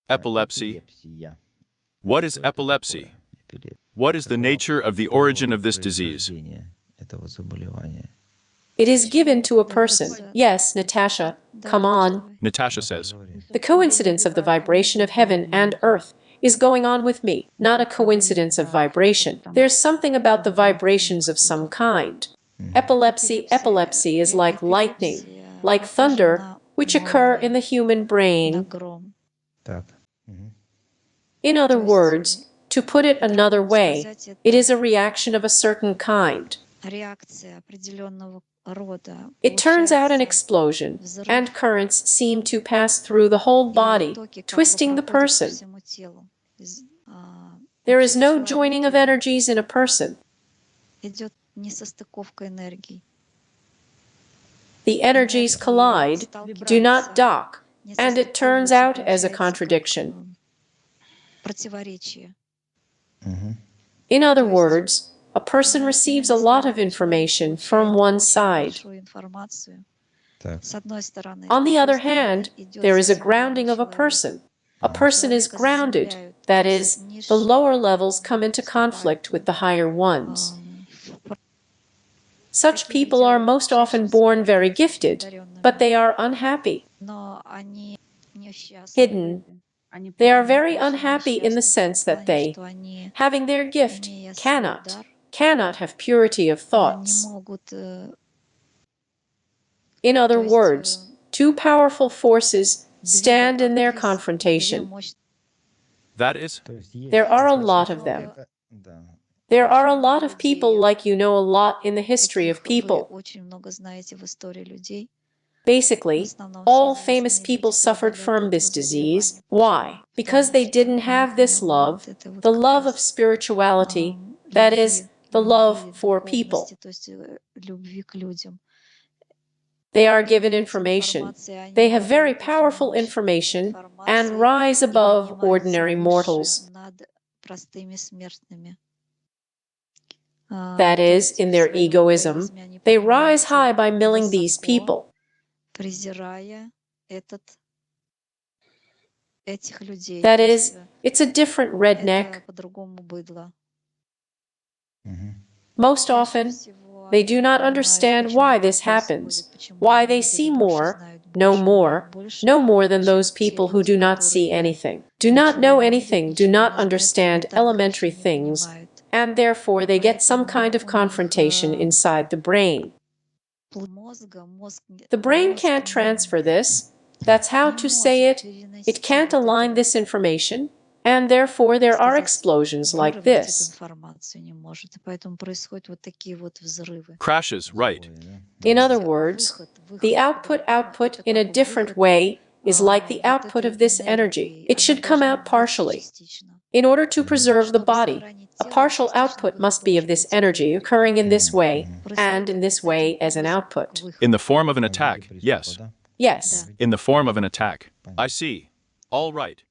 Epilepsy. What is epilepsy? What is the nature of the origin of this disease? It is given to a person. Yes, Natasha, come on. Natasha says. The coincidence of the vibration of heaven and earth is going on with me, not a coincidence of vibration. There's something about the vibrations of some kind. Epilepsy is like lightning, like thunder, which occur in the human brain. In other words, to put it another way, it is a reaction of a certain kind. It turns out an explosion, and currents seem to pass through the whole body, twisting the person. There is no joining of energies in a person. The energies collide, do not dock, and it turns out as a contradiction. In other words, a person receives a lot of information from one side. On the other hand, there is a grounding of a person. A person is grounded, that is, the lower levels come into conflict with the higher ones. Such people are most often born very gifted, but they are unhappy. Hidden. They are very unhappy in the sense that they, having their gift, cannot have purity of thoughts. In other words, two powerful forces stand in their confrontation. That is? There are a lot of them. There are a lot of people like you know a lot in the history of people. Basically, all famous people suffered from this disease. Why? Because they didn't have this love, the love of spirituality, that is, the love for people. They are given information. They have very powerful information and rise above ordinary mortals. That is, in their egoism, they rise high by milling these people. That is, it's a different redneck. Most often, they do not understand why this happens, why they see more, know more than those people who do not see anything, do not know anything, do not understand elementary things, and therefore they get some kind of confrontation inside the brain. The brain can't transfer this. That's how to say it. It can't align this information, and therefore there are explosions like this. Crashes, right. In other words, the output in a different way is like the output of this energy. It should come out partially. In order to preserve the body, a partial output must be of this energy occurring in this way, and in this way as an output. In the form of an attack, yes. Yes. In the form of an attack. I see. All right.